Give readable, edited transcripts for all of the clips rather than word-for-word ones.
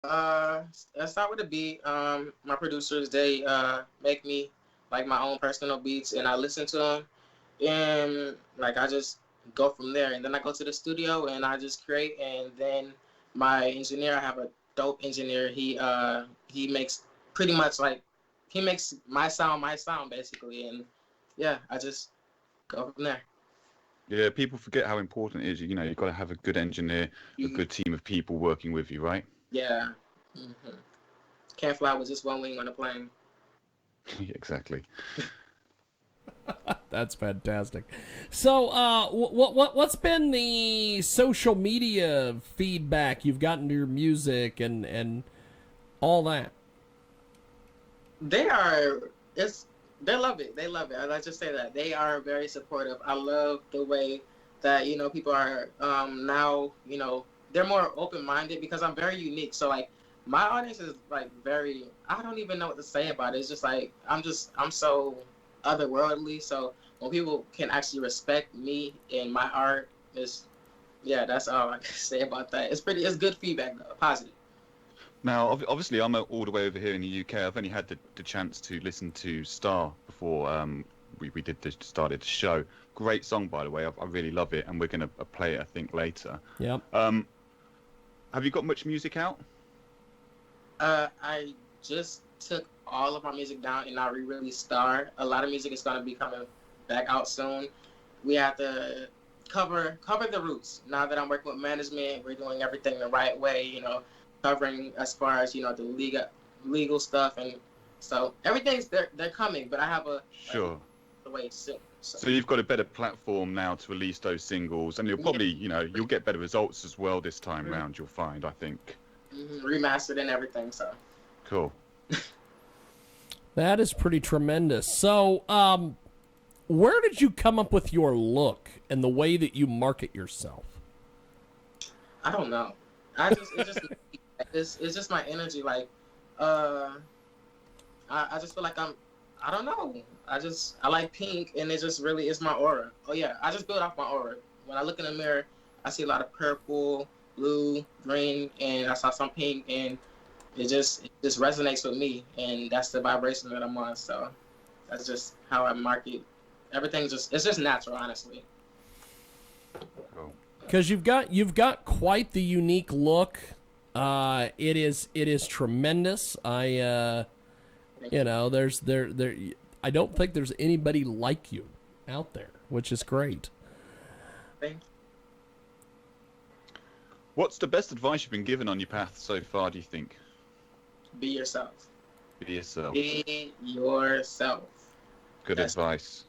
Let's start with a beat. My producers they make me like my own personal beats, and I listen to them, and like I just go from there. And then I go to the studio and I just create. And then my engineer, I have a dope engineer. He makes pretty much like he makes my sound basically. And yeah, I just go from there. Yeah, people forget how important it is. You know, you've got to have a good engineer, a Mhm. good team of people working with you, right? Yeah. Can't fly with just one wing on a plane. Yeah, exactly. That's fantastic. So, what's been the social media feedback you've gotten to your music and all that? They are it's they love it. They love it. I like to say that they are very supportive. I love the way that people are now they're more open minded because I'm very unique. So like my audience is like very I don't even know what to say about it. It's just like I'm so otherworldly. So when people can actually respect me and my art, is yeah, that's all I can say about that. It's good feedback though, positive. Now, obviously, I'm all the way over here in the UK. I've only had the chance to listen to Star before we started the show. Great song, by the way. I really love it, and we're going to play it, I think, later. Yep. Um, have you got much music out? I just took all of my music down and I re-released Star. A lot of music is gonna be coming back out soon. We have to cover the roots. Now that I'm working with management, we're doing everything the right way. Covering as far as the legal stuff, and so everything's they're coming. But I have a Sure. the way soon. So So you've got a better platform now to release those singles, and you'll yeah, probably, you'll get better results as well this time round. You'll find, I think. remastered and everything. So Cool. That is pretty tremendous. So, where did you come up with your look and the way that you market yourself? I don't know. It's just my energy. Like, uh, I just feel like I don't know. I like pink, and it just really is my aura. Oh yeah, I just build off my aura. When I look in the mirror, I see a lot of purple, blue, green, and I saw some pink, and it just resonates with me, and that's the vibration that I'm on. So that's just how I market. Everything's just it's just natural, honestly. Cool. Because you've got quite the unique look. It is tremendous. There's I don't think there's anybody like you out there, which is great. Thank What's the best advice you've been given on your path so far, do you think? Be yourself. Be yourself. Be yourself. Good That's advice.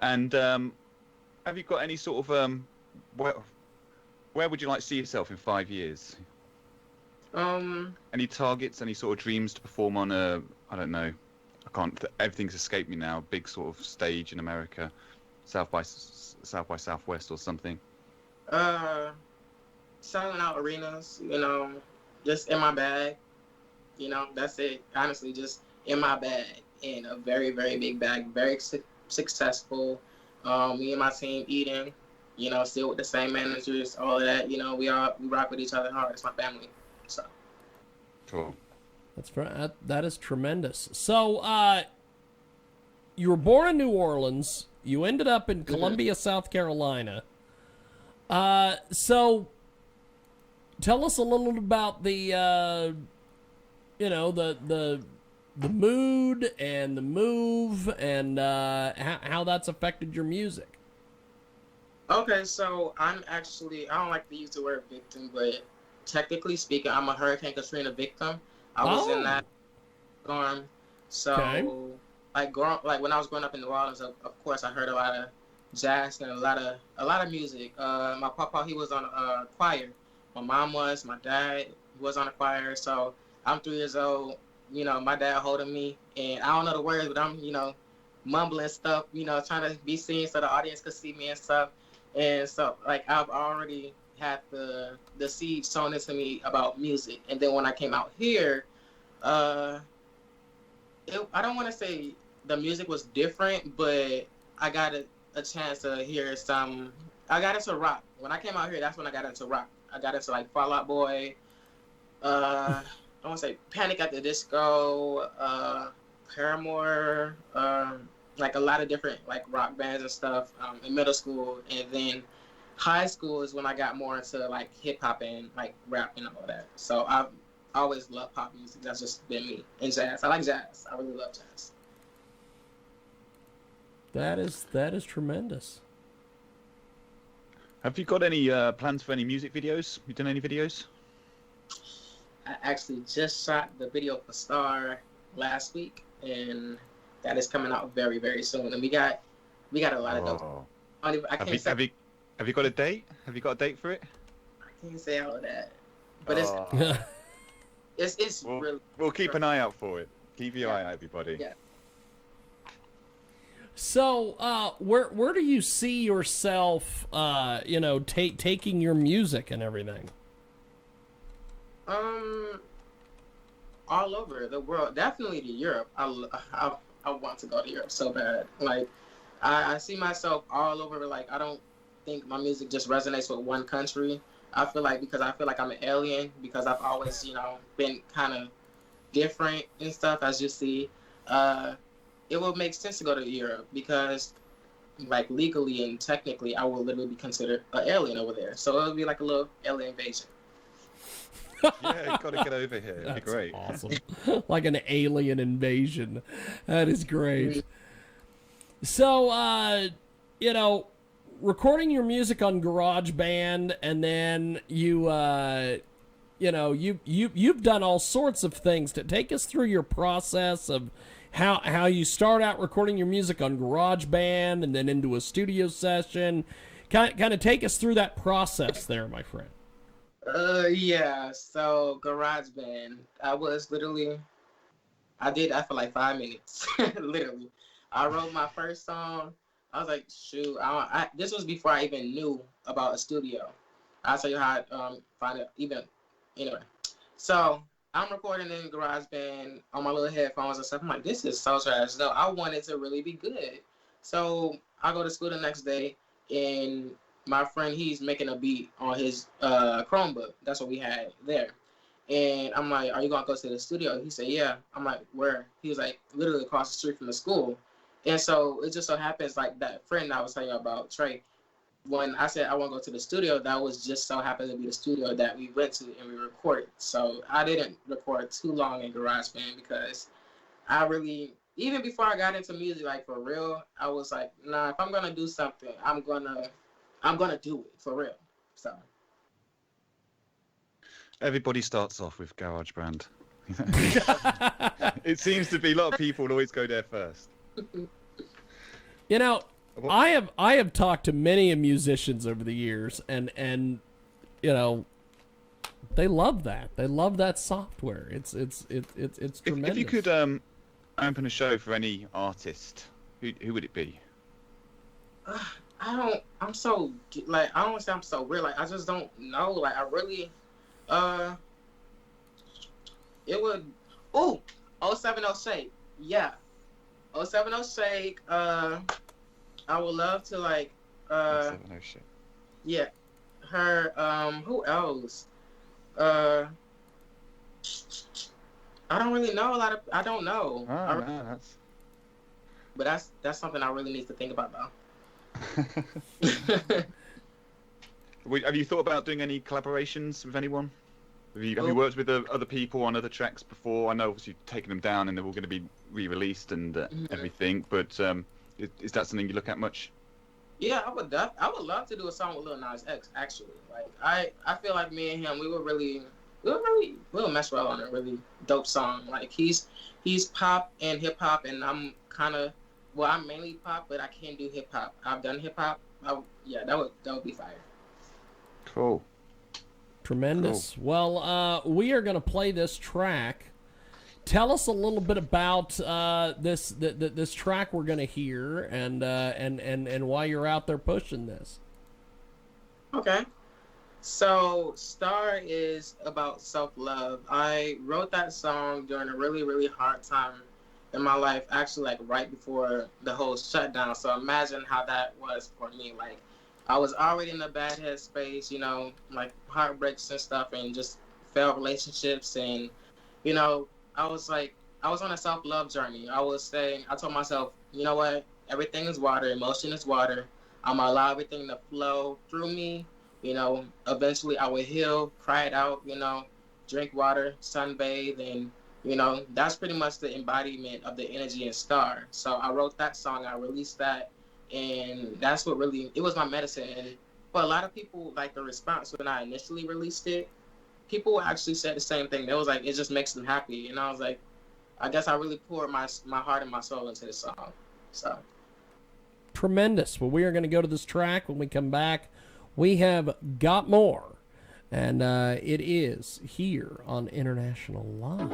And have you got any sort of where where would you like to see yourself in 5 years? um Any targets? Any sort of dreams to perform on a I don't know. I can't. Everything's escaped me now. Big sort of stage in America, South by Southwest or something. uh selling out arenas. Just in my bag. That's it. Honestly, just in my bag, in a very, very big bag, very successful. Me and my team eating, still with the same managers, all of that. We rock with each other hard. It's my family. So Cool. That is tremendous. So, you were born in New Orleans. You ended up in Columbia, South Carolina. So tell us a little about the mood and the move and how that's affected your music. okay, so I don't like to use the word victim, but technically speaking, I'm a Hurricane Katrina victim. I was in Oh, that storm. okay. So like when I was growing up in New Orleans, of course I heard a lot of jazz and a lot of music. My papa he was on a choir. My dad was on a choir. So I'm 3 years old. My dad holding me, and I don't know the words, but I'm mumbling stuff. Trying to be seen so the audience could see me and stuff. And so like I've already had the seed sown into me about music, and then when I came out here, uh, I don't want to say the music was different, but I got a chance to hear some. I got into rock when I came out here. That's when I got into rock. I got into like Fall Out Boy. I want to say Panic at the Disco, Paramore, like a lot of different like rock bands and stuff in middle school, and then high school is when I got more into like hip hop and like rap and all that. So I've always loved pop music. That's just been me. And jazz. I like jazz. I really love jazz. That is tremendous. Have you got any plans for any music videos? You done any videos? I actually just shot the video for Star last week, and that is coming out very, very soon. And we got a lot of those. I can't say. Have you got a date? Have you got a date for it? I can't say all of that, but it's really. We'll keep an eye out for it. Keep your eye out, everybody. Yeah. So, where do you see yourself, taking your music and everything? All over the world, definitely to Europe. I want to go to Europe so bad. Like, I see myself all over. Like, I don't think my music just resonates with one country. I feel like I'm an alien because I've always, been kind of different and stuff, as you see. It will make sense to go to Europe because, like, legally and technically, I will literally be considered an alien over there. So it'll be like a little alien invasion. Yeah, you got to get over here. It'd be great. Awesome. Like an alien invasion. That is great. So, recording your music on GarageBand, and then you've done all sorts of things. To take us through your process of how you start out recording your music on GarageBand and then into a studio session. Kind of take us through that process there, my friend. Yeah. So GarageBand, I did that for like 5 minutes, literally. I wrote my first song. I was like, shoot, this was before I even knew about a studio. I'll tell you how I find it even, anyway. So I'm recording in GarageBand on my little headphones and stuff. I'm like, this is so trash. No, I want it to really be good. So I go to school the next day, and my friend, he's making a beat on his Chromebook. That's what we had there. And I'm like, are you going to go to the studio? He said, yeah. I'm like, where? He was like, literally across the street from the school. And so it just so happens, like, that friend I was telling you about, Trey, when I said I want to go to the studio, that was just so happened to be the studio that we went to and we recorded. So I didn't record too long in GarageBand because I really, even before I got into music, like, for real, I was like, nah, if I'm going to do something, I'm gonna do it for real. So everybody starts off with GarageBand. It seems to be a lot of people always go there first. I have talked to many musicians over the years, and they love that. They love that software. It's tremendous. If you could open a show for any artist, who would it be? I don't want to say I'm so weird. Like, I just don't know. Like, I really, it would, 070 Shake. Yeah. 070 Shake. I would love to, like, 070 Shake. Yeah. Her, who else? I don't really know I don't know. But that's something I really need to think about, though. Have you thought about doing any collaborations with anyone? Have you worked with other people on other tracks before? I know obviously you've taken them down and they're all going to be re-released and everything, but is that something you look at much? Yeah, I would love to do a song with Lil Nas X, actually. Like, I feel like me and him, we'll mess well on a really dope song. Like, he's pop and hip hop, and I'm kind of, well, I'm mainly pop, but I can do hip hop. I've done hip hop. That would be fire. Cool. Tremendous. Cool. Well, we are going to play this track. Tell us a little bit about this track we're going to hear, and why you're out there pushing this. Okay. So, Star is about self-love. I wrote that song during a really, really hard time in my life, actually, like, right before the whole shutdown. So imagine how that was for me. Like, I was already in a bad headspace, like heartbreaks and stuff, and just failed relationships, and I was like, I was on a self love journey. I told myself, you know what, everything is water, emotion is water. I'm gonna allow everything to flow through me. Eventually I would heal, cry it out, drink water, sunbathe, and that's pretty much the embodiment of the energy in Star. So I wrote that song, I released that, and that's what really, it was my medicine. And for a lot of people, like the response when I initially released it, people actually said the same thing. They was like, it just makes them happy. And I was like, I guess I really poured my heart and my soul into this song. So tremendous. Well, we are going to go to this track. When we come back, we have got more. And it is here on International Live.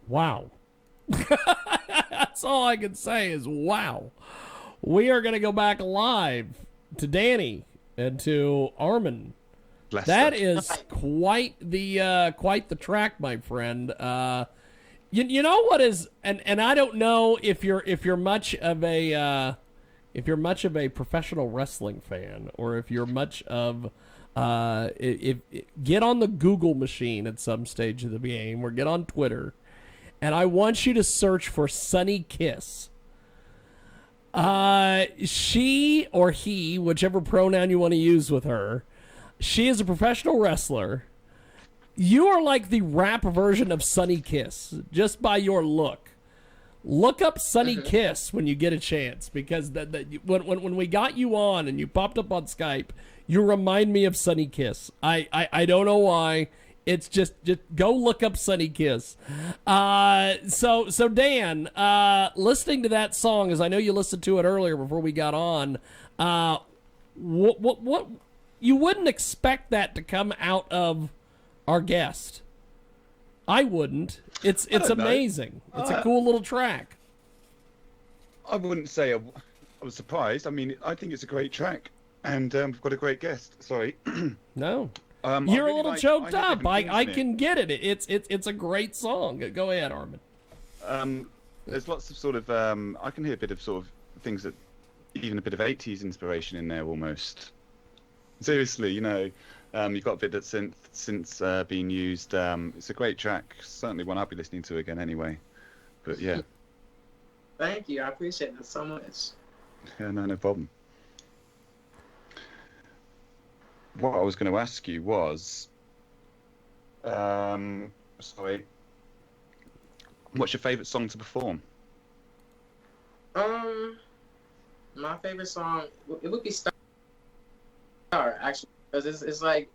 Wow. That's all I can say is wow. We are going to go back live to Danny and to Armon. That is quite the track, my friend. You know what is, and I don't know if you're much of a professional wrestling fan, or if you're much of get on the Google machine at some stage of the game, or get on Twitter, and I want you to search for Sunny Kiss. She or he, whichever pronoun you want to use with her, she is a professional wrestler. You are like the rap version of Sunny Kiss, just by your look. Look up Sunny Kiss when you get a chance, because when we got you on and you popped up on Skype, you remind me of Sunny Kiss. I don't know why. It's just go look up Sunny Kiss. So Dan, listening to that song, as I know you listened to it earlier before we got on, what you wouldn't expect that to come out of our guest. I wouldn't. It's amazing. It's a cool little track. I wouldn't say I was surprised. I mean, I think it's a great track, and we've got a great guest. Sorry. No. You're really a little like, choked up. I can. can get it. It's a great song. Go ahead, Armon. There's lots of sort of I can hear a bit of sort of things that even a bit of 80s inspiration in there almost. Seriously, you know, you've got a bit of synth being used. It's a great track. Certainly one I'll be listening to again anyway. But yeah. Thank you. I appreciate that so much. Yeah, no problem. What I was going to ask you was, sorry, what's your favourite song to perform? My favorite song, it would be Star, actually, because it's like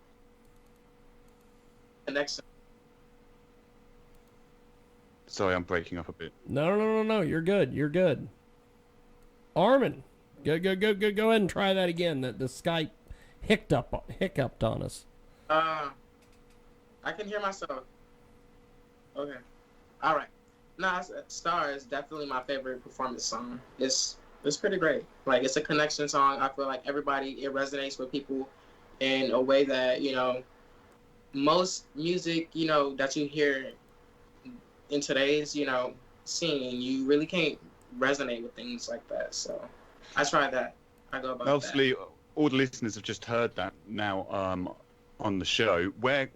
the next. Sorry, I'm breaking up a bit. No. You're good. Armon, go ahead and try that again. The Skype hiccuped on us. I can hear myself. Okay. All right. No, Star is definitely my favorite performance song. It's pretty great. Like, it's a connection song. I feel like it resonates with people in a way that, you know, most music, you know, that you hear in today's, you know, scene, you really can't resonate with things like that. So I try that. I go about Obviously, that. all the listeners have just heard that now on the show. Where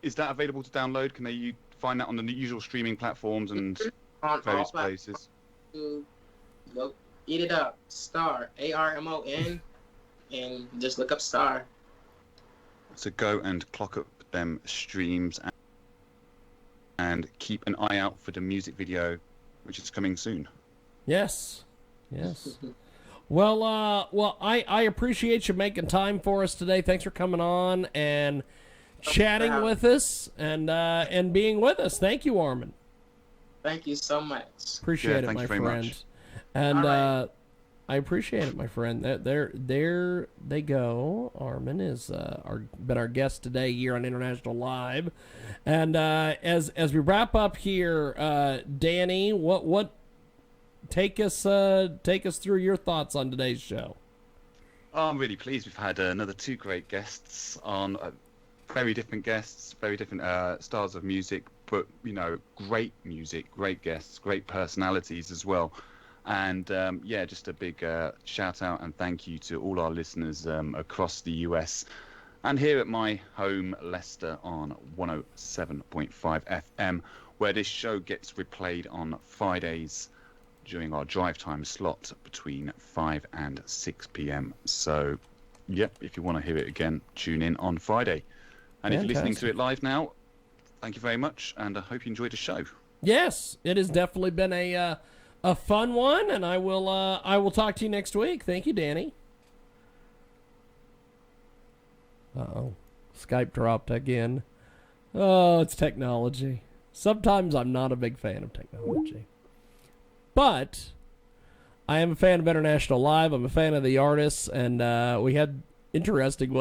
is that available to download? Can they find that on the usual streaming platforms and On various all places? Go eat it up. Star, Armon, and just look up Star. So go and clock up them streams and keep an eye out for the music video, which is coming soon. Yes. Well, I appreciate you making time for us today. Thanks for coming on and chatting with us and being with us. Thank you, Armon. Thank you so much. Appreciate it, my friend. Much. And right. I appreciate it, my friend. There they go. Armon is been our guest today here on International Live, and as we wrap up here, Danny, what take us through your thoughts on today's show. I'm really pleased. We've had another two great guests on, very different guests, very different styles of music, but you know, great music, great guests, great personalities as well. And yeah, just a big shout out and thank you to all our listeners across the US and here at my home, Leicester, on 107.5 FM, where this show gets replayed on Fridays during our drive time slot between 5 and 6 p.m. So, yep, if you want to hear it again, tune in on Friday. And if you're listening to it live now, thank you very much, and I hope you enjoyed the show. Yes, it has definitely been a fun one, and I will talk to you next week. Thank you, Danny. Uh-oh. Skype dropped again. Oh, it's technology. Sometimes I'm not a big fan of technology. But I am a fan of International Live. I'm a fan of the artists, and we had interesting ones.